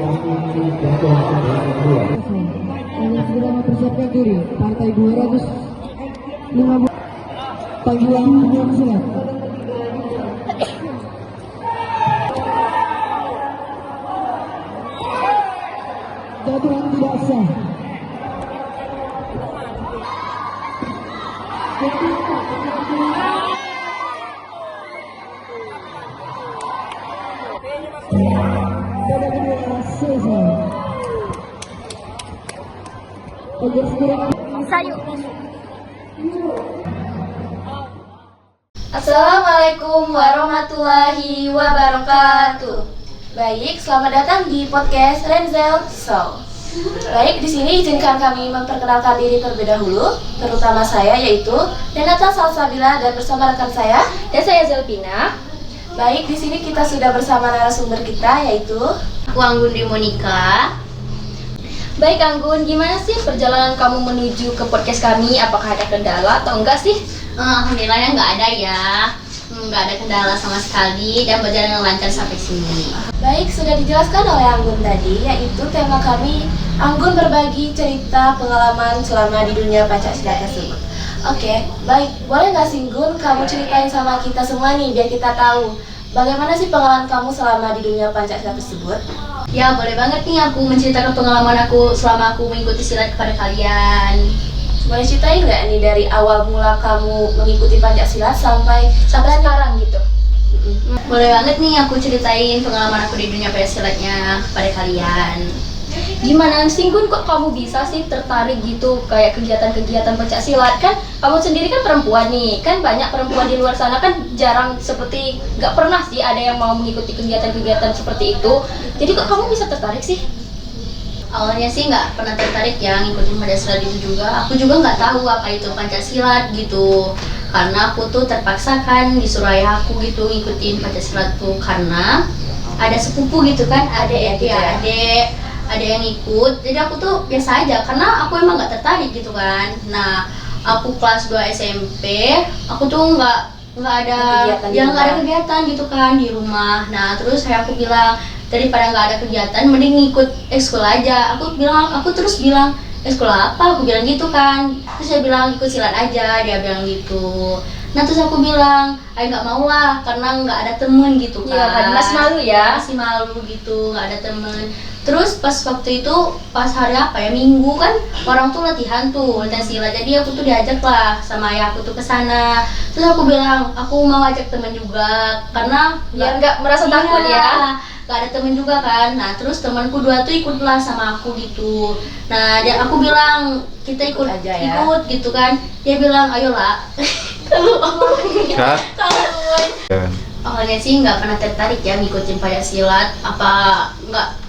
Segera mempersiapkan diri, partai 250 panggilan penyuap silat. Jatuhan tidak sah. Babak kedua selesai. Assalamualaikum warahmatullahi wabarakatuh. Baik, selamat datang di podcast Renzel Show. Baik, di sini izinkan kami memperkenalkan diri terlebih dahulu, terutama saya yaitu Renata Salsabila dan bersama rekan saya Dan saya Zelpina. Baik, di sini kita sudah bersama narasumber kita yaitu Aku Anggun Monika. Baik Anggun, gimana sih perjalanan kamu menuju ke podcast kami? Apakah ada kendala atau enggak sih? Alhamdulillahnya nggak ada ya, nggak ada kendala sama sekali dan berjalan dengan lancar sampai sini. Baik, sudah dijelaskan oleh Anggun tadi, yaitu tema kami Anggun berbagi cerita pengalaman selama di dunia Pancasila tersebut. Oke, baik, boleh nggak sih Gun, kamu ceritain sama kita semua nih biar kita tahu bagaimana sih pengalaman kamu selama di dunia Pancasila tersebut? Ya boleh banget nih aku menceritakan pengalaman aku selama aku mengikuti silat kepada kalian. Boleh ceritain nggak nih dari awal mula kamu mengikuti Pancasila sampai Sekarang gitu. Boleh banget nih aku ceritain pengalaman aku di dunia silatnya kepada kalian. Gimana sih Gun, kok kamu bisa sih tertarik gitu kayak kegiatan-kegiatan pencaksilat? Kan kamu sendiri kan perempuan nih, kan banyak perempuan di luar sana kan jarang seperti, nggak pernah sih ada yang mau mengikuti kegiatan-kegiatan seperti itu. Jadi kok kamu bisa tertarik sih? Awalnya sih nggak pernah tertarik ya ngikutin Pancasila itu juga. Aku juga nggak tahu apa itu Pancasilat gitu. Karena aku tuh terpaksa kan disuruh ayah aku gitu ngikutin Pancasila tuh karena ada sepupu gitu kan, ada yang ikut. Jadi aku tuh biasa aja karena aku emang nggak tertarik gitu kan. Nah, aku kelas 2 SMP, aku tuh nggak ada kegiatan gitu kan di rumah. Nah, terus aku bilang daripada nggak ada kegiatan mending ikut ekskul aja. Aku terus bilang ekskul apa? Aku bilang gitu kan. Terus dia bilang ikut silat aja, dia bilang gitu. Nah terus aku bilang, nggak mau lah karena nggak ada temen gitu kan. Iya kan, masih malu ya? Masih malu gitu, nggak ada temen. Terus pas waktu itu, pas hari apa ya, Minggu kan orang tuh latihan silat. Jadi aku tuh diajak lah sama ayah aku tuh ke sana. Terus aku bilang, aku mau ajak temen juga karena Biar nggak merasa takut ya? Gak ada temen juga kan. Nah terus temanku 2 tuh ikutlah sama aku gitu. Nah aku bilang kita ikut aja ya. ikut gitu kan. Dia bilang ayolah. Awalnya sih nggak pernah tertarik ya ngikutin Pancasilat. Apa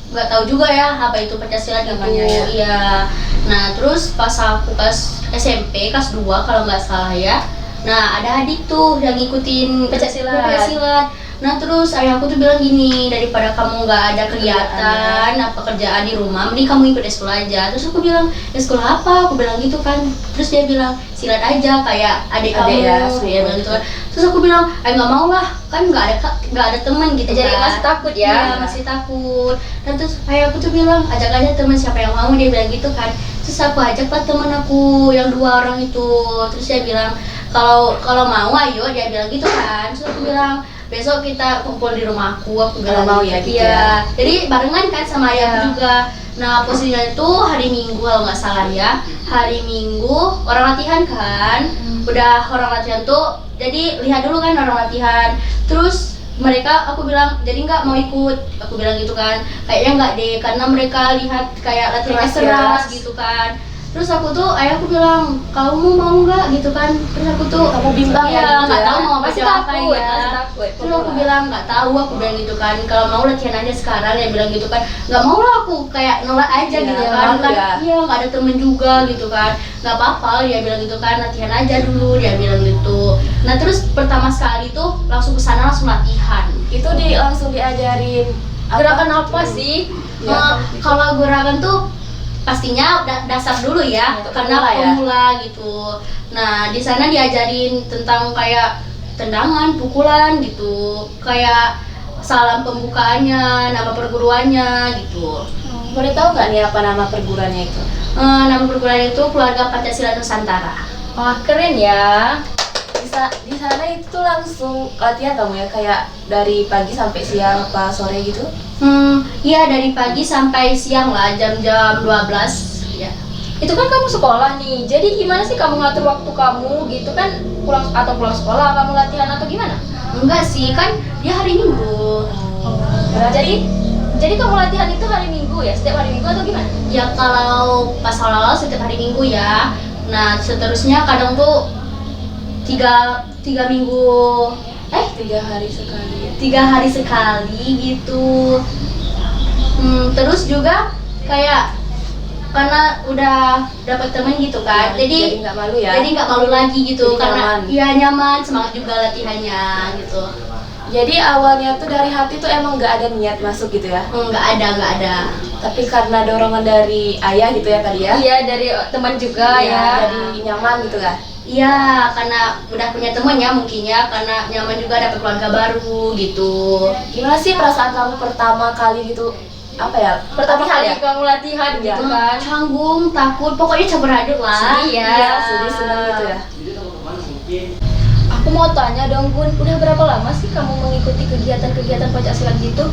nggak tahu juga ya apa itu Pancasilat namanya ya. Iya. Nah terus pas aku kelas SMP kelas 2 kalau nggak salah ya. Nah ada adik tuh yang ngikutin Pancasilat. Nah terus ayahku tuh bilang gini, daripada kamu nggak ada kegiatan kerjaan di rumah, mending kamu ikut ekskul aja. Terus aku bilang ekskul apa? Aku bilang gitu kan. Terus dia bilang silat aja kayak adik kamu ya, dia bilang gitu kan. Terus aku bilang nggak mau lah, kan nggak ada teman gitu. Jadi kan. masih takut ya? Iya masih takut. Dan terus ayahku tuh bilang ajak aja teman siapa yang mau, dia bilang gitu kan. Terus aku ajaklah teman aku yang 2 orang itu. Terus dia bilang kalau mau ayo, dia bilang gitu kan. Terus aku bilang besok kita kumpul di rumahku, aku bilang mau gitu. ya gitu Iya. Jadi barengan kan sama ayahku juga. Nah posisinya itu hari Minggu kalau nggak salah ya. Hari Minggu orang latihan kan. Udah orang latihan tuh, jadi lihat dulu kan orang latihan. Terus aku bilang jadi nggak mau ikut, aku bilang gitu kan. Kayaknya nggak deh, karena mereka lihat kayak latihan keras gitu kan. Terus ayahku bilang, kamu mau nggak gitu kan? Terus aku tuh Kamu bimbang ya gitu nggak ya? tahu mau Masih jawab apa takut, ya. masih takut. Terus aku bilang nggak tahu, aku bilang gitu kan. Kalau mau latihan aja sekarang, dia bilang gitu kan. Nggak mau lah, aku kayak nolak aja Iya, gitu kan. malu Kan ya. iya nggak ada temen juga gitu kan. Nggak apa-apa, dia bilang gitu kan. Latihan aja dulu, dia bilang gitu. Nah terus pertama sekali tuh langsung kesana langsung latihan. Itu langsung diajarin Gerakan apa sih? Kalau gerakan tuh pastinya dasar dulu ya, karena pemula gitu. Nah di sana diajarin tentang kayak tendangan, pukulan gitu, kayak salam pembukaannya, nama perguruannya gitu. Boleh tahu nggak nih apa nama perguruannya itu? Nama perguruan itu Keluarga Pancasila Nusantara. Wah, keren ya. Di sana itu langsung latihan kamu ya, kayak dari pagi sampai siang apa sore gitu? Iya dari pagi sampai siang lah, jam-jam 12 ya. Itu kan kamu sekolah nih, jadi gimana sih kamu ngatur waktu kamu gitu kan, pulang sekolah kamu latihan atau gimana? Enggak sih, kan dia hari Minggu. Jadi kamu latihan itu hari Minggu ya, setiap hari Minggu atau gimana? Ya kalau pas awal-awal setiap hari Minggu ya. Nah seterusnya kadang tuh tiga minggu 3 hari sekali. 3 hari sekali gitu. Terus juga kayak karena udah dapat temen gitu kan, Jadi nggak malu ya? jadi nggak malu lagi gitu, Jadi karena nyaman. ya nyaman, semangat juga latihannya gitu. Jadi awalnya tuh dari hati tuh emang nggak ada niat masuk gitu ya? Nggak ada. Tapi karena dorongan dari ayah gitu ya tadi ya? Iya, dari teman juga Iya, ya. jadi nyaman gitu kan? Iya, karena udah punya temen ya mungkin ya, karena nyaman juga dapat keluarga baru gitu. Gimana sih perasaan kamu pertama kali gitu? Apa ya? Pertama kali ya? kamu latihan Iya. gitu kan. Canggung, takut, pokoknya campur aduk lah. Iya. Sedih senang gitu ya? Aku mau tanya dong Gun, udah berapa lama sih kamu mengikuti kegiatan-kegiatan pencaksilat gitu?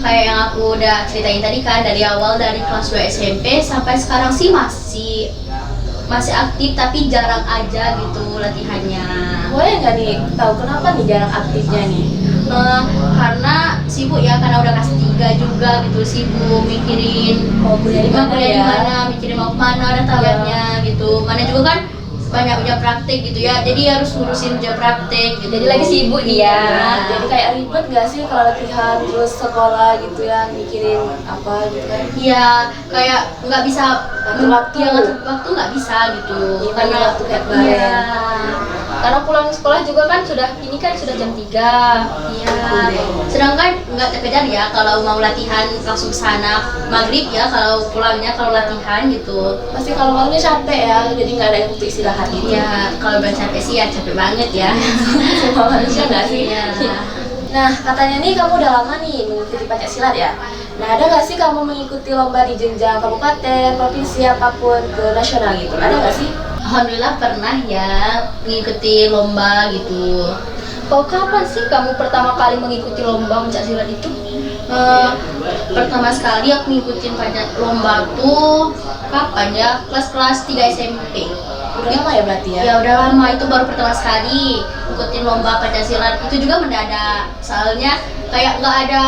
Kayak yang aku udah ceritain tadi kan, dari awal dari kelas 2 SMP sampai sekarang sih masih aktif, tapi jarang aja gitu latihannya. Boleh nggak nih tahu kenapa nih jarang aktifnya nih? Karena sibuk ya, karena udah kelas 3 juga gitu, sibuk mikirin Mau kuliah di mana kuliah di ya? mana, mikirin mau kemana, ada tawarnya gitu. Mana juga kan banyak ujian praktek gitu ya, jadi harus ngurusin ujian praktek gitu. Jadi lagi sibuk dia. Iya. Jadi kayak ribet nggak sih kalau latihan terus sekolah gitu ya, mikirin apa gitu kan? Iya, kayak nggak bisa Ngatur waktu. ya, ngatur waktu nggak bisa gitu. Iya, Karena waktu kayak kemarin. iya, Karena pulang sekolah juga kan ini kan sudah jam 3. iya. Sedangkan nggak terkejar ya kalau mau latihan langsung ke sana maghrib ya, kalau pulangnya kalau latihan gitu. Pasti kalau malamnya capek ya, jadi nggak ada waktu istirahat gitu. Iya, kalau udah capek sih ya capek banget ya. Semua manusia nggak sih? Iya. Nah, katanya nih kamu udah lama nih mengikuti Pancasilat ya? Nah, ada nggak sih kamu mengikuti lomba di jenjang kabupaten, provinsi, apapun ke nasional gitu? Ada nggak sih? Alhamdulillah pernah ya mengikuti lomba gitu. Oh, kapan sih kamu pertama kali mengikuti lomba pencaksilat itu? Pertama sekali aku ngikutin lomba tuh kapan ya? Kelas 3 SMP. Udah lama ya berarti ya? Ya udah lama, itu baru pertama sekali ngikutin lomba Pancasilat. Itu juga mendadak, soalnya kayak nggak ada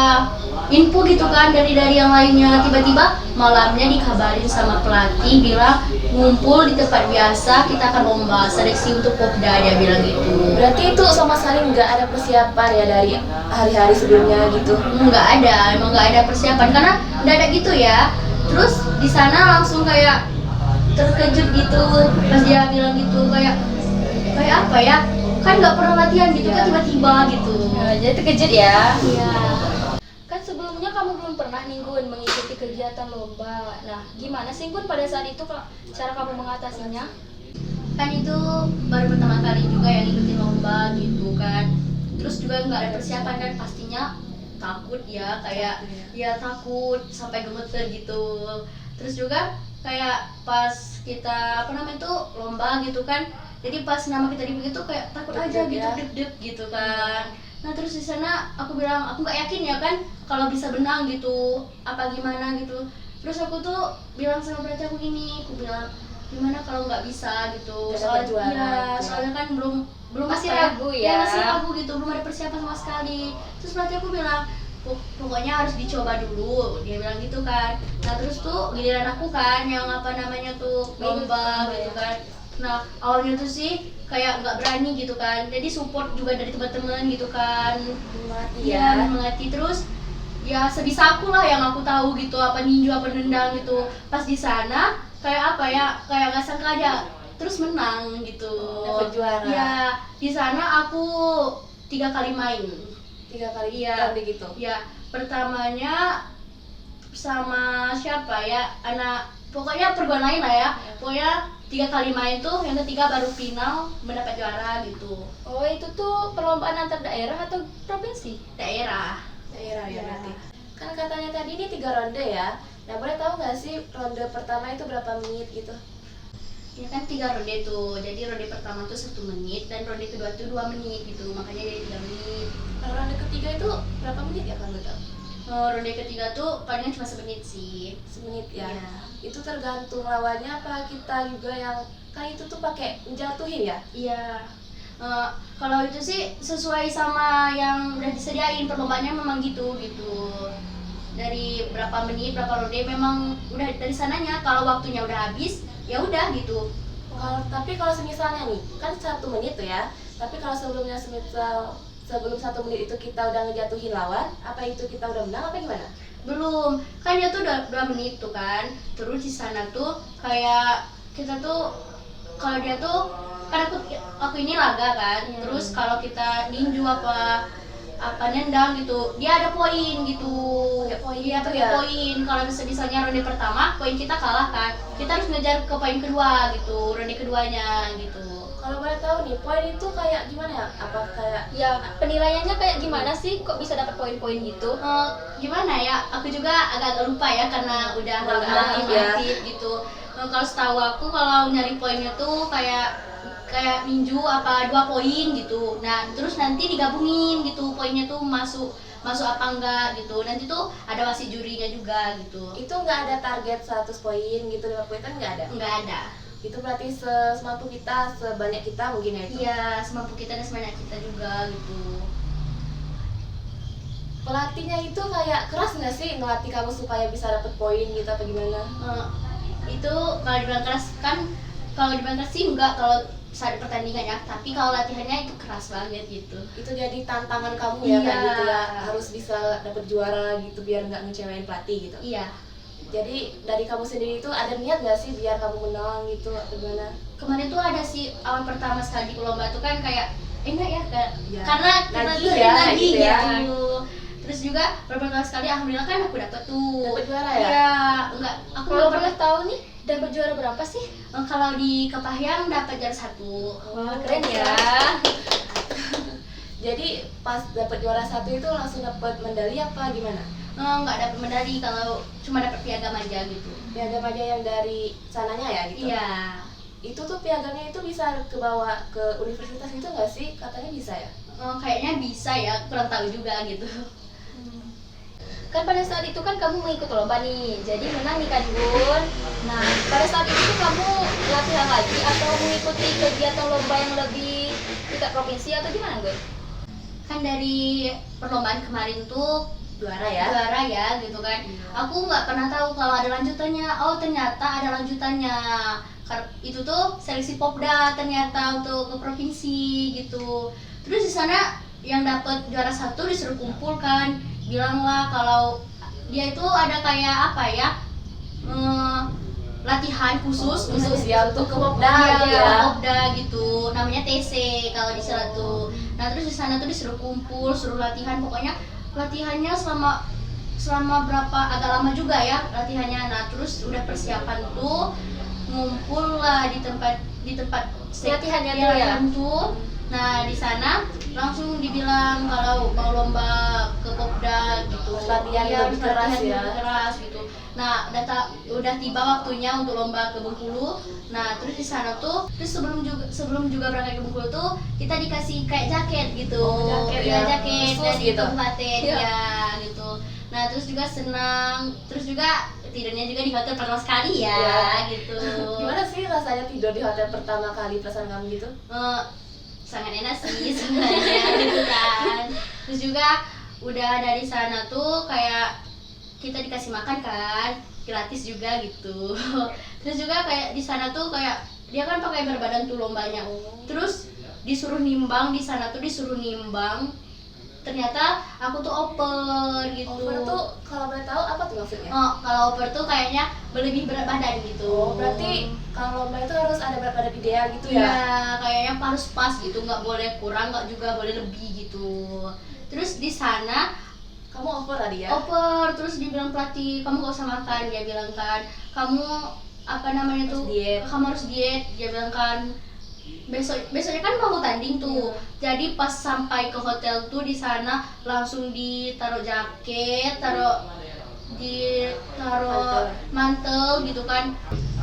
info gitu kan dari yang lainnya. Tiba-tiba malamnya dikabarin sama pelatih, bilang ngumpul di tempat biasa, kita akan lomba seleksi untuk Popda, dia bilang gitu. Berarti itu sama sekali nggak ada persiapan ya dari hari-hari sebelumnya gitu? Nggak ada, emang nggak ada persiapan karena mendadak gitu ya. Terus di sana langsung kayak terkejut gitu pas dia bilang gitu, kayak apa ya, kan nggak pernah latihan gitu kan, tiba-tiba gitu. Nah, jadi terkejut ya. Iya. Kan sebelumnya kamu belum pernah nih Gun mengikuti kegiatan lomba. Nah, gimana sih Gun pada saat itu cara kamu mengatasinya? Kan itu baru pertama kali juga yang ngikutin lomba gitu kan. Terus juga nggak ada persiapan kan, pastinya takut ya, kayak ya takut sampai gemeter gitu. Terus juga kayak pas kita lomba gitu kan, jadi pas nama kita dipanggil tuh kayak takut aja gitu, deg-deg gitu kan. Nah terus di sana aku bilang aku nggak yakin ya kan kalau bisa benang gitu, apa gimana gitu. Terus aku tuh bilang sama pelatih aku gini, aku bilang gimana kalau nggak bisa gitu. Soalnya kan belum Masih apa ragu ya. masih ragu gitu, belum ada persiapan sama sekali. Terus pelatih aku bilang pokoknya harus dicoba dulu, dia bilang gitu kan. Nah terus tuh giliran aku kan yang lomba gitu kan. Nah awalnya tuh sih kayak nggak berani gitu kan, jadi support juga dari teman-teman gitu kan, melatih terus ya sebisa aku lah yang aku tahu gitu, apa ninju apa nendang gitu. Pas di sana kayak apa ya, kayak nggak sangka aja terus menang gitu. Dapat juara. Ya di sana aku 3 kali main. 3 kali Iya. gitu. Ya pertamanya sama siapa ya, anak pokoknya perguruan lain lah ya. Pokoknya 3 kali main tuh, yang ketiga baru final mendapat juara gitu. Oh, itu tuh perlombaan antar daerah atau provinsi? Daerah. Daerah ya berarti. Kan katanya tadi ini 3 ronde ya. Nah boleh tahu nggak sih ronde pertama itu berapa menit gitu? Ya kan 3 ronde tuh. Jadi ronde pertama tuh 1 menit dan ronde kedua tuh 2 menit gitu. Makanya jadi 3 menit. Kalau ronde ketiga itu berapa menit ya kalau tahu? Ronde ketiga tuh palingan cuma 1 menit sih. Semenit ya. Iya. Itu tergantung lawannya apa kita juga yang kan itu tuh pakai menjatuhin ya? Iya. Kalau itu sih sesuai sama yang udah disediain perlombaannya memang gitu. Dari berapa menit, berapa ronde memang udah dari sananya. Kalau waktunya udah habis, ya udah gitu. Tapi kalau semisalnya nih kan 1 menit tuh ya. Tapi kalau sebelumnya sebelum 1 menit itu kita udah ngejatuhin lawan, apa itu kita udah menang apa gimana? Belum, kan dia tuh udah 2 menit tuh kan. Terus di sana tuh kayak kita tuh kalau dia tuh kan aku ini laga kan. Terus kalau kita ninju apa nendang gitu, dia ada poin gitu. Pakai poin Iya, gitu pakai ya? poin. Kalau misalnya ronde pertama poin kita kalah kan, kita harus ngejar ke poin kedua gitu, ronde keduanya gitu. Kalau boleh tahu nih, poin itu kayak gimana ya? Apa kayak Ya, penilaiannya kayak gimana sih kok bisa dapat poin-poin gitu? Gimana ya? Aku juga agak-agak lupa ya karena udah Udah agak aktif ya. aktif gitu. Kalau setahu aku kalau nyari poinnya tuh kayak ninju apa 2 poin gitu. Nah, terus nanti digabungin gitu poinnya tuh masuk apa enggak gitu. Nanti tuh ada wasit jurinya juga gitu. itu nggak ada target 100 poin gitu, 5 poin kan nggak ada? Enggak ada. Itu berarti semampu kita, sebanyak kita mungkin ya itu? Iya, semampu kita dan sebanyak kita juga gitu. Pelatihnya itu kayak keras nggak sih ngelatih kamu supaya bisa dapet poin gitu apa gimana? Itu kalau dibilang keras kan, kalau dibilang keras sih enggak kalau saat pertandingan ya, tapi kalau latihannya itu keras banget gitu. Itu jadi tantangan kamu ya kayak Iya. gitu ya, harus bisa dapet juara gitu biar nggak ngecewain pelatih gitu. Iya. Jadi dari kamu sendiri itu ada niat nggak sih biar kamu menang gitu atau gimana? Kemarin tuh ada sih awal pertama sekali di lomba tuh kan kayak enggak ya, Iya. karena Nagih tuh ya, nagih gitu ya. gitu. Terus juga beberapa sekali alhamdulillah kan aku dapet tuh. Dapet juara ya? Iya, enggak. Aku Kalau nggak boleh pernah. tahu nih, dapat juara berapa sih? Kalau di Kepahyang dapat juara 1. Wah, keren ya. Jadi pas dapet juara 1 itu langsung dapet medali apa gimana? Nggak dapat medali, kalau cuma dapat piagam aja gitu. Piagam aja yang dari sananya ya gitu? Iya. Itu tuh piagamnya itu bisa kebawa ke universitas gitu nggak sih? Katanya bisa ya? Kayaknya bisa ya, kurang tahu juga gitu. Kan pada saat itu kan kamu mengikut lomba nih, jadi menang nih kan Gun. Nah, pada saat itu tuh kamu latihan lagi atau mengikuti kegiatan lomba yang lebih tingkat provinsi atau gimana Gun? Kan dari perlombaan kemarin tuh Juara ya? juara ya gitu kan. Aku nggak pernah tahu kalau ada lanjutannya. Oh, ternyata ada lanjutannya. Itu tuh seleksi Popda ternyata untuk ke provinsi gitu. Terus di sana yang dapat juara 1 disuruh kumpul kan, bilanglah kalau dia itu ada kayak apa ya, latihan khusus Ya untuk ke Popda Iya, gitu ya? Popda gitu, namanya TC kalau di sana tuh. Nah terus di sana tuh disuruh kumpul, suruh latihan, pokoknya latihannya selama berapa, agak lama juga ya latihannya. Nah terus udah persiapan tuh ngumpul lah di tempat Latihannya ya, tuh ya? latihan tuh. Nah di sana langsung dibilang kalau mau lomba ke Popda gitu. Latihan Iya, lebih keras latihan ya? lebih keras gitu. Nah, udah tiba waktunya untuk lomba ke Bengkulu. Nah, terus di sana tuh, terus sebelum juga berangkat ke Bengkulu tuh, kita dikasih kayak jaket gitu. Oh, jaket Iya, ya? jaket Khusus dari gitu? kabupaten Iya. ya gitu. Nah, terus juga senang, terus juga tidurnya juga di hotel pertama sekali ya, Iya. gitu. Gimana sih rasanya tidur di hotel pertama kali, perasaan kamu gitu? Sangat enak sih sebenarnya gitu kan. Terus juga udah dari sana tuh kayak kita dikasih makan kan, gratis juga gitu. Terus juga kayak di sana tuh kayak dia kan pakai berbadan tuh lombanya. Terus disuruh nimbang di sana tuh disuruh nimbang. Ternyata aku tuh oper gitu. Over tuh kalau boleh tahu apa tuh maksudnya? Kalau oper tuh kayaknya berlebih berat badan gitu. Oh, berarti kalau lomba itu harus ada berat badan ideal gitu ya? Iya, kayaknya harus pas gitu, nggak boleh kurang, nggak juga boleh lebih gitu. Terus di sana Kamu over tadi ya? Oper, terus dibilang pelatih, kamu gak usah makan, dia bilang kan. Kamu apa namanya tuh? Kamu harus diet, dia bilang kan. Besoknya kan mau tanding tuh. Jadi pas sampai ke hotel tuh di sana langsung ditaruh jaket, taruh mantel gitu kan.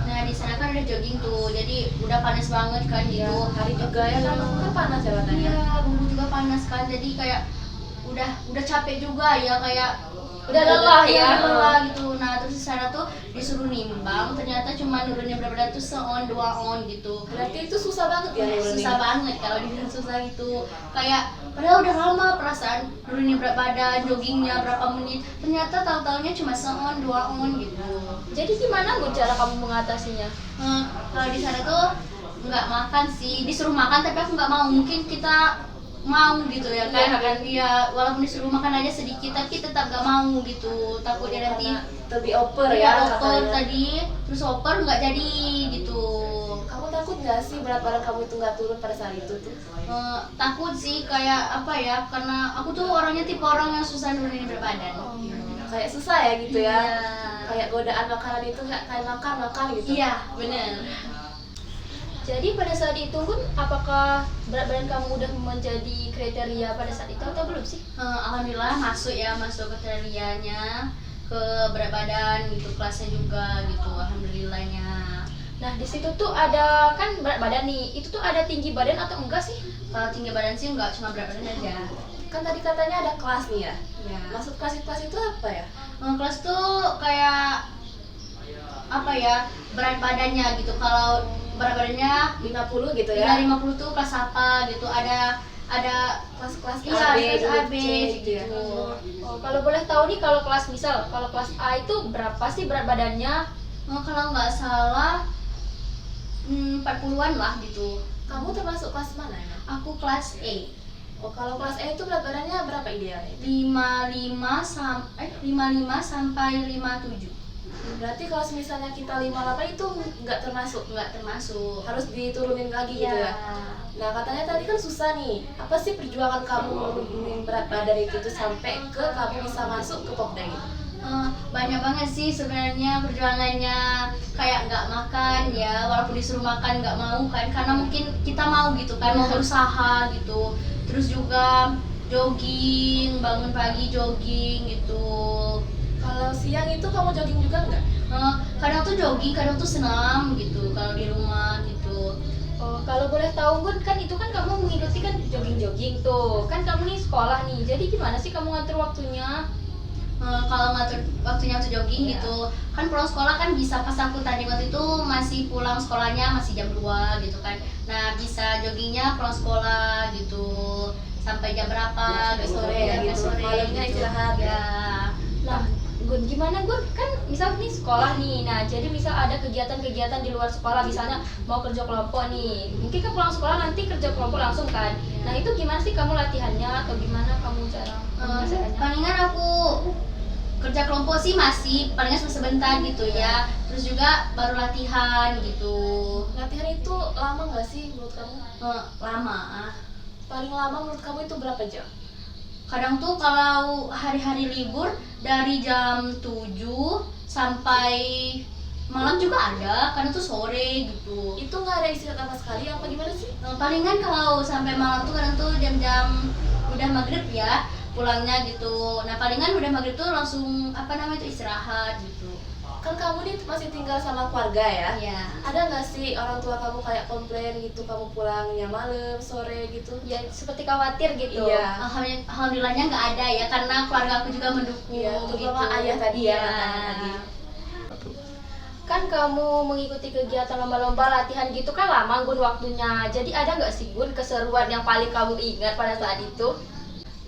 Nah di sana kan ada jogging tuh, jadi udah panas banget kan gitu. Hari juga ya, kan panas ya katanya. Iya, bumbu juga panas kan, jadi kayak udah capek juga ya, kayak Udah lelah ya. udah lelah gitu. Nah terus di sana tuh disuruh nimbang, ternyata cuma nurunnya berapa berat tuh 1 on 2 on gitu. Berarti itu susah banget ya nurunin? Susah banget kalau dibilang susah gitu. Kayak padahal udah lama perasaan nurunin berat badan, joggingnya berapa menit, ternyata tahu-taunya cuma 1 on 2 on gitu. Jadi gimana Gun cara kamu mengatasinya? Kalau di sana tuh nggak makan sih, disuruh makan tapi aku nggak mau. Mungkin kita mau gitu ya kan? Iya, walaupun disuruh makan aja sedikit tapi tetap nggak mau gitu. Takutnya nanti lebih over ya ya oper katanya. tadi, terus oper nggak jadi gitu. Kamu takut nggak sih berat badan kamu itu nggak turun pada saat itu tuh? Takut sih, kayak apa ya, karena aku tuh orangnya tipe orang yang susah nurunin berat badan. Kayak susah ya gitu ya? Iya. Kayak godaan makanan itu nggak kayak makan gitu? Iya, bener. Jadi pada saat itu Gun, apakah berat badan kamu udah menjadi kriteria pada saat itu atau belum sih? Alhamdulillah masuk kriterianya, ke berat badan gitu, kelasnya juga gitu, alhamdulillahnya. Nah di situ tuh ada kan berat badan nih, itu tuh ada tinggi badan atau enggak sih? Kalau tinggi badan sih enggak, cuma berat badan aja. Kan tadi katanya ada kelas nih ya? Ya. Maksud kelas itu apa ya? Kelas tuh kayak apa ya, berat badannya gitu. Kalau berat badannya 50 gitu ya ya? 50 tuh kelas apa gitu, ada Kelas-kelas iya, A, B, kelas A, B C gitu ya. Oh, kalau boleh tahu nih kalau kelas kalau kelas A itu berapa sih berat badannya? Kalau nggak salah 40-an lah gitu. Kamu termasuk kelas mana ya? Aku kelas A. Oh, kalau kelas E itu berat badannya berapa idealnya? 55 sampai 57. Berarti kalau misalnya kita 58 itu nggak termasuk? Nggak termasuk. Harus diturunin lagi gitu ya? Nah katanya tadi kan susah nih. Apa sih perjuangan kamu nurunin berat badan itu tuh sampai ke kamu bisa masuk ke Popda ini? Banyak banget sih sebenarnya perjuangannya, kayak nggak makan ya, walaupun disuruh makan nggak mau kan, karena mungkin kita mau gitu kan, mau berusaha gitu. Terus juga jogging, bangun pagi jogging gitu. Kalau siang itu kamu jogging juga nggak? Kadang tuh jogging, kadang tuh senam gitu kalau di rumah gitu. Oh, kalau boleh tahu Gun, kan itu kan kamu mengikuti kan jogging-jogging tuh. Kan kamu nih sekolah nih. Jadi gimana sih kamu ngatur waktunya? Kalau ngatur waktunya untuk jogging gitu, kan pulang sekolah kan bisa, pas aku tadi waktu itu masih pulang sekolahnya masih jam 2 gitu kan. Nah bisa joggingnya pulang sekolah gitu sampai jam berapa Sampai gitu, sore ya sampai gitu. sore Malamnya gitu. istirahat ya. Nah, Gun, gimana Gun? Kan misal nih sekolah nih, nah jadi misal ada kegiatan-kegiatan di luar sekolah, misalnya mau kerja kelompok nih, mungkin kan pulang sekolah nanti kerja kelompok langsung kan. Nah itu gimana sih kamu latihannya atau gimana kamu cara menyelesaikannya? Palingan aku kerja kelompok sih masih palingan cuma sebentar gitu ya, terus juga baru latihan gitu. Latihan itu lama nggak sih menurut kamu? Lama. Paling lama menurut kamu itu berapa jam? Kadang tuh kalau hari-hari libur dari jam 7 sampai malam juga ada, kadang tuh sore gitu. Itu nggak ada istirahat sama sekali apa gimana sih? Palingan kalau sampai malam tuh kadang tuh jam-jam udah maghrib ya pulangnya gitu. Nah palingan udah maghrib tuh langsung apa namanya tuh istirahat gitu. Kan kamu nih masih tinggal sama keluarga ya? Iya. Ada nggak sih orang tua kamu kayak komplain gitu kamu pulangnya malam, sore gitu? Ya seperti khawatir gitu. Iya. Alhamdulillahnya nggak ada ya, karena keluarga aku juga mendukung. Iya, terutama gitu. ayah tadi ya, Iya. katanya tadi. Kan kamu mengikuti kegiatan lomba-lomba latihan gitu kan lama Gun waktunya. Jadi ada nggak sih Gun keseruan yang paling kamu ingat pada saat itu?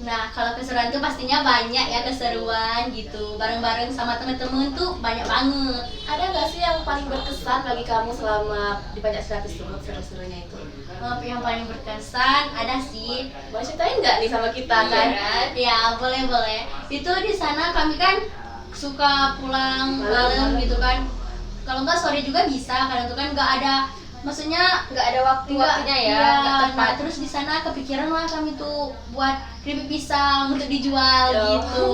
Nah, kalau keseruan tuh pastinya banyak ya, keseruan gitu. Bareng-bareng sama temen-temen tuh banyak banget. Ada nggak sih yang paling berkesan bagi kamu selama di Pancasila tersebut, seru-serunya itu? Yang paling berkesan ada sih. Boleh ceritain nggak nih sama kita kan? Ya, boleh. Itu di sana kami kan suka pulang malam gitu kan. Kalau nggak sore juga bisa, kadang tuh kan nggak ada maksudnya Nggak ada waktunya ya, iya, nggak tepat. nah terus di sana kepikiran lah kami tuh buat keripik pisang untuk dijual Oh. gitu.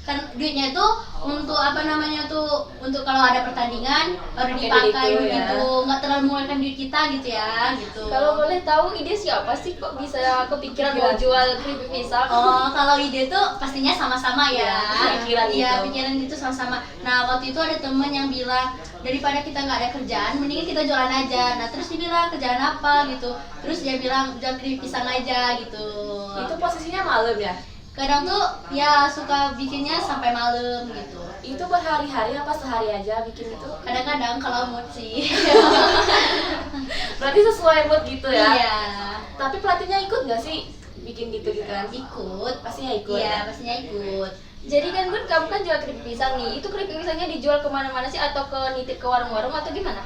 Kan duitnya itu untuk apa namanya tuh, untuk kalau ada pertandingan baru Pakai dipakai duit itu, gitu, nggak terlalu mengeluarkan duit kita gitu ya gitu. Kalau boleh tahu ide siapa sih kok bisa kepikiran mau jual keripik pisang? Oh, kalau ide tuh pastinya sama-sama ya. Iya, pikiran Iya, itu. pikiran itu sama-sama. Nah, waktu itu ada temen yang bilang, daripada kita nggak ada kerjaan, mendingan kita jualan aja. Nah, terus dia bilang, kerjaan apa gitu. Terus dia bilang, jual keripik pisang aja gitu. Itu posisinya malam ya? Kadang tuh ya suka bikinnya sampai malam gitu. Itu berhari-hari apa sehari aja bikin itu? Kadang-kadang kalau mood sih. Berarti sesuai mood gitu ya? Iya. Tapi pelatihnya ikut nggak sih bikin gitu kan? Ikut. Pastinya ikut. Iya, pastinya ikut. Jadi kan Gun, kamu kan jual keripik pisang nih. Itu keripik pisangnya dijual kemana-mana sih atau ke nitip ke warung-warung atau gimana?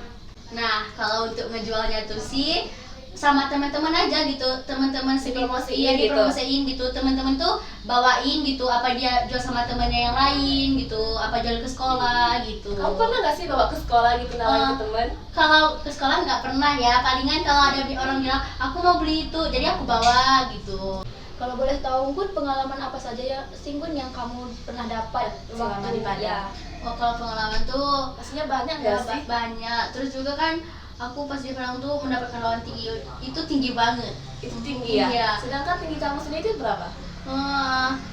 Nah, kalau untuk ngejualnya tuh sih sama teman-teman aja gitu, teman-teman Dipromosiin iya, gitu. dipromosiin gitu, teman-teman tuh bawain gitu, apa dia jual sama temannya yang lain gitu, apa jual ke sekolah gitu. Kamu pernah nggak sih bawa ke sekolah gitu nawarin ke teman? Kalau ke sekolah nggak pernah ya, palingan kalau ada orang bilang aku mau beli itu, jadi aku bawa gitu. Kalau boleh tahu Gun, pengalaman apa saja ya sih Gun yang kamu pernah dapat Selama di Padang? ya? Oh, kalau pengalaman tuh Pastinya banyak ya, nggak sih? banyak. Terus juga kan aku pas di Padang tuh mendapatkan lawan tinggi, itu tinggi banget. Itu tinggi ya? Iya. Sedangkan tinggi kamu sendiri itu berapa?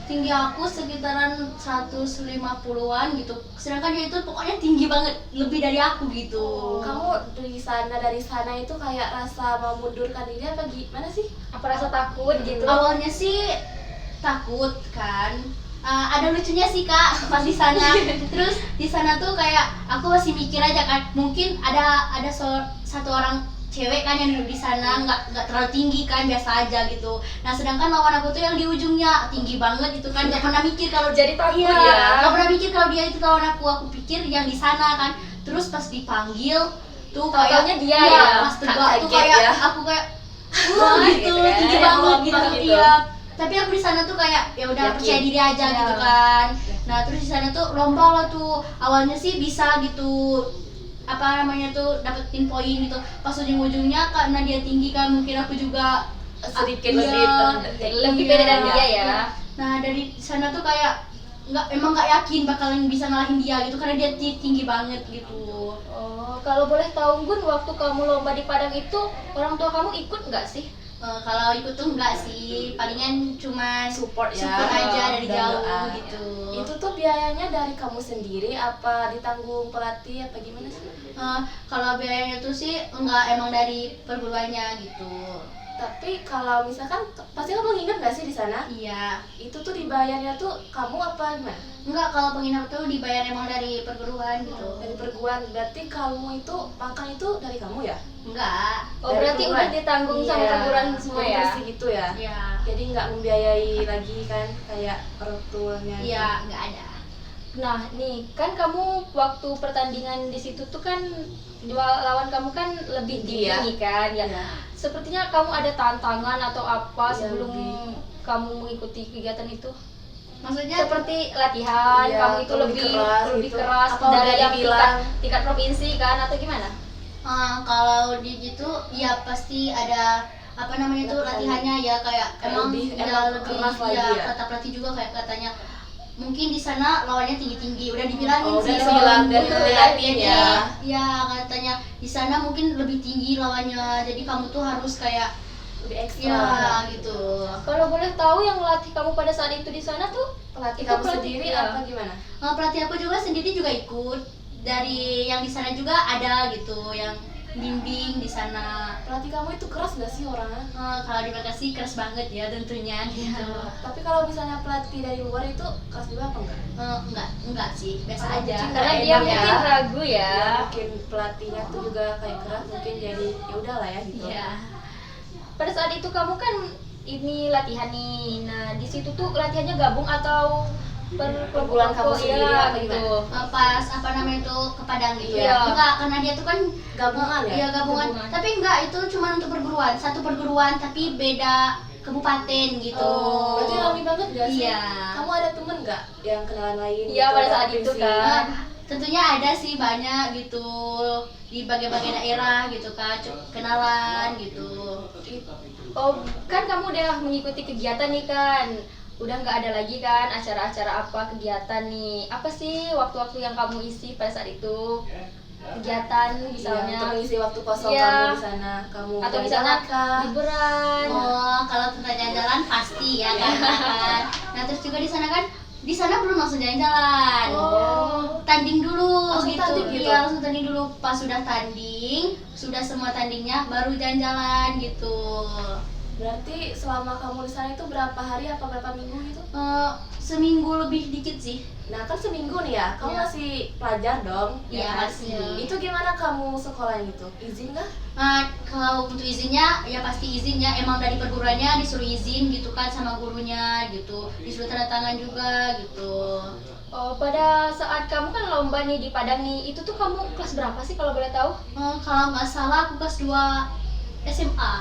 Tinggi aku sekitaran 150-an gitu. Sedangkan dia itu pokoknya tinggi banget, lebih dari aku gitu. Kamu dari sana itu kayak rasa mau mundurkan diri apa gimana sih? Apa rasa takut gitu? Awalnya sih takut kan. Ada lucunya sih Kak pas di sana. Terus di sana tuh kayak aku masih mikir aja kan, mungkin ada satu orang cewek kan yang duduk di sana, nggak terlalu tinggi kan, biasa aja gitu. Nah sedangkan lawan aku tuh yang di ujungnya tinggi banget gitu kan, nggak pernah mikir kalau Jadi takut iya, ya? nggak pernah mikir kalau dia itu lawan aku pikir yang di sana kan. Terus pas dipanggil tuh Taunya kayak dia iya, ya? pas tegak tuh Kaget kayak ya? aku kayak wah gitu, gitu ya, tinggi yang banget lompat gitu, gitu. iya. Tapi aku di sana tuh kayak ya udah Yakin. percaya diri aja Iya. gitu kan. Nah terus di sana tuh lomba lah tuh, awalnya sih bisa gitu apa namanya tuh dapetin poin gitu. Pas ujung-ujungnya karena dia tinggi kan, mungkin aku juga Sedikit iya, Lebih pede dari dia ya? Nah dari sana tuh kayak emang nggak yakin bakalan bisa ngalahin dia gitu karena dia tinggi banget gitu. Oh, kalau boleh tahu Gun, waktu kamu lomba di Padang itu orang tua kamu ikut nggak sih? Kalau ikut tuh enggak sih, palingan cuman Support ya? support aja dari Dan jauh doa. gitu. Itu tuh biayanya dari kamu sendiri apa ditanggung pelatih apa gimana sih? Kalau biayanya tuh sih enggak, emang dari perguruannya gitu. Tapi kalau misalkan pasti kamu nginep nggak sih di sana? Iya. Itu tuh dibayarnya tuh kamu apa gimana? Enggak, kalau penginapan tuh dibayar emang dari perguruan gitu. Dari perguruan, berarti kamu itu makan itu dari kamu ya? Enggak. Oh, Dari berarti perguruan? udah ditanggung sama Iya, perguruan semua yang ya? bersih gitu ya? Iya. Jadi nggak membiayai lagi kan kayak orang tuanya? Iya, enggak ada. Nah, nih kan kamu waktu pertandingan di situ tuh kan lawan kamu kan lebih tinggi Iya. nih kan ya. Iya. Sepertinya kamu ada tantangan atau apa Iya, sebelum lebih. kamu mengikuti kegiatan itu? Maksudnya Seperti latihan, Iya, kamu itu lebih lebih keras gitu. keras Apa dari udah yang dibilang? tingkat provinsi kan atau gimana? kalau di gitu ya pasti ada apa namanya tuh latihannya ya, kayak emang emang keras lagi ya? kata pelatih juga kayak katanya mungkin di sana lawannya tinggi-tinggi, udah dibilangin Oh, sih udah sama dibilang guru. dari ngeliatin ya? Iya, katanya di sana mungkin lebih tinggi lawannya, jadi kamu tuh harus kayak Lebih ekstra. ya gitu. Kalau boleh tahu yang latih kamu pada saat itu di sana tuh Pelatih itu kamu sendiri ya? apa gimana? Pelatih aku juga sendiri juga ikut, dari yang di sana juga ada gitu yang bimbing di sana. Pelatih kamu itu keras nggak sih orangnya? Kalau di Bekasi keras banget ya tentunya gitu. Tapi kalau misalnya pelatih dari luar itu keras juga apa enggak? Enggak sih, biasa Oh, aja. mungkin karena Enak dia ya. mungkin ragu ya. Ya, mungkin pelatihnya tuh juga kayak keras, mungkin jadi ya udahlah ya gitu. Iya. Pada saat itu kamu kan ini latihan nih. Nah, di situ tuh latihannya gabung atau Perguruan kamu sendiri apa gitu. Pas apa namanya itu ke Padang gitu Iya. ya. Enggak, karena dia tuh kan Gabungan ya? Iya, gabungan. Gabungan. Tapi enggak, itu cuma untuk perguruan, satu perguruan tapi beda kabupaten gitu. Oh, berarti rame banget gak sih? Iya. Kamu ada temen nggak yang kenalan lain? Iya, gitu, pada ada saat itu provinsi? kan. Tentunya ada sih banyak gitu di bagian-bagian daerah gitu kan, kenalan gitu. Oh, kan kamu udah mengikuti kegiatan nih kan? Udah nggak ada lagi kan acara-acara apa kegiatan nih? Apa sih waktu-waktu yang kamu isi pada saat itu? Kegiatan Iya, misalnya untuk mengisi waktu kosong Iya. kamu di sana, kamu atau jalan-jalan misalnya kah? liburan. Oh, kalau tentang jalan-jalan pasti ya kan. Nah, terus juga di sana belum langsung jalan-jalan. Tanding dulu Langsung gitu. tanding gitu? Iya, langsung tanding dulu. Pas sudah tanding, sudah semua tandingnya baru jalan-jalan gitu. Berarti selama kamu di sana itu berapa hari apa berapa minggu gitu? Seminggu lebih dikit sih. Nah kan seminggu nih ya, kamu Iya. masih pelajar dong? Iya, kan? pasti. Itu gimana kamu sekolah gitu? Izin nggak? Kalau untuk izinnya, ya pasti izinnya. Emang dari perguruannya disuruh izin gitu kan sama gurunya gitu. Disuruh tanda tangan juga gitu. Oh, pada saat kamu kan lomba nih di Padang nih, itu tuh kamu kelas berapa sih kalau boleh tahu? Kalau nggak salah aku kelas 2 SMA.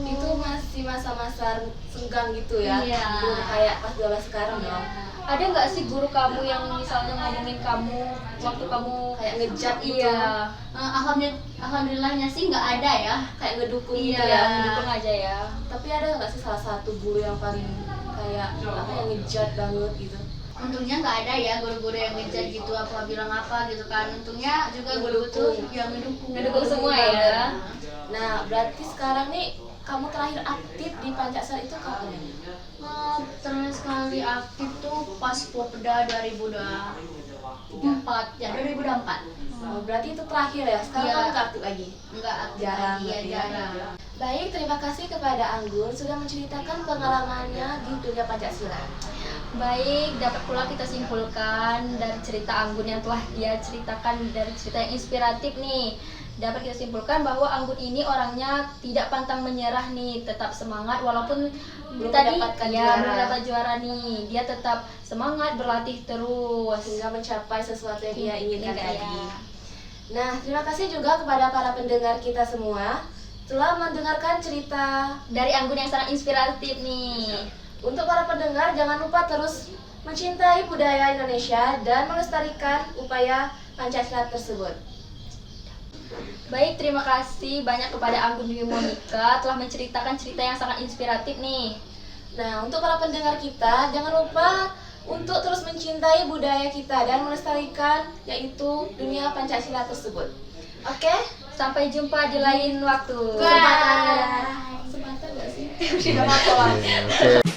Itu masih masa-masa senggang gitu ya? Iya. Belum kayak pas 12 sekarang dong? Ada nggak sih guru kamu yang misalnya ngomongin kamu waktu kamu Kayak ngejat gitu? Iya, Alhamdulillahnya sih nggak ada ya. Kayak ngedukung gitu iya, ya? mendukung aja ya. Tapi ada nggak sih salah satu guru yang paling kayak apa yang ngejat banget gitu? Untungnya nggak ada ya guru-guru yang ngejar gitu apa bilang apa gitu kan. Untungnya juga guru tuh yang ngedukung. Ngedukung semua ya. Nah berarti sekarang nih kamu terakhir aktif di Pancasila itu kapan ya? Terus kali aktif tuh pas Popda 2024 ya 2024. Oh, berarti itu terakhir ya? Sekarang Iya. kamu nggak aktif lagi? Enggak aktif Jarang lagi, berarti ya, ya. jarang. Baik, terima kasih kepada Anggun sudah menceritakan pengalamannya di dunia Pancasila. Baik, dapat pula kita simpulkan dari cerita Anggun yang telah dia ceritakan, dari cerita yang inspiratif nih. Dapat kita simpulkan bahwa Anggun ini orangnya tidak pantang menyerah nih, tetap semangat walaupun Belum tadi mendapatkan ya juara. belum dapat juara nih. Dia tetap semangat berlatih terus Hingga mencapai sesuatu yang dia inginkan Iya. tadi. Nah, terima kasih juga kepada para pendengar kita semua telah mendengarkan cerita. Dari Anggun yang sangat inspiratif nih. Untuk para pendengar, jangan lupa terus mencintai budaya Indonesia dan melestarikan upaya Pancasila tersebut. Baik, terima kasih banyak kepada Anggun Dwi Monika telah menceritakan cerita yang sangat inspiratif nih. Nah, untuk para pendengar kita, jangan lupa untuk terus mencintai budaya kita dan melestarikan yaitu dunia Pancasila tersebut. Oke? Sampai jumpa di lain waktu. Kesempatan nggak sih? Sudah apa? Oke.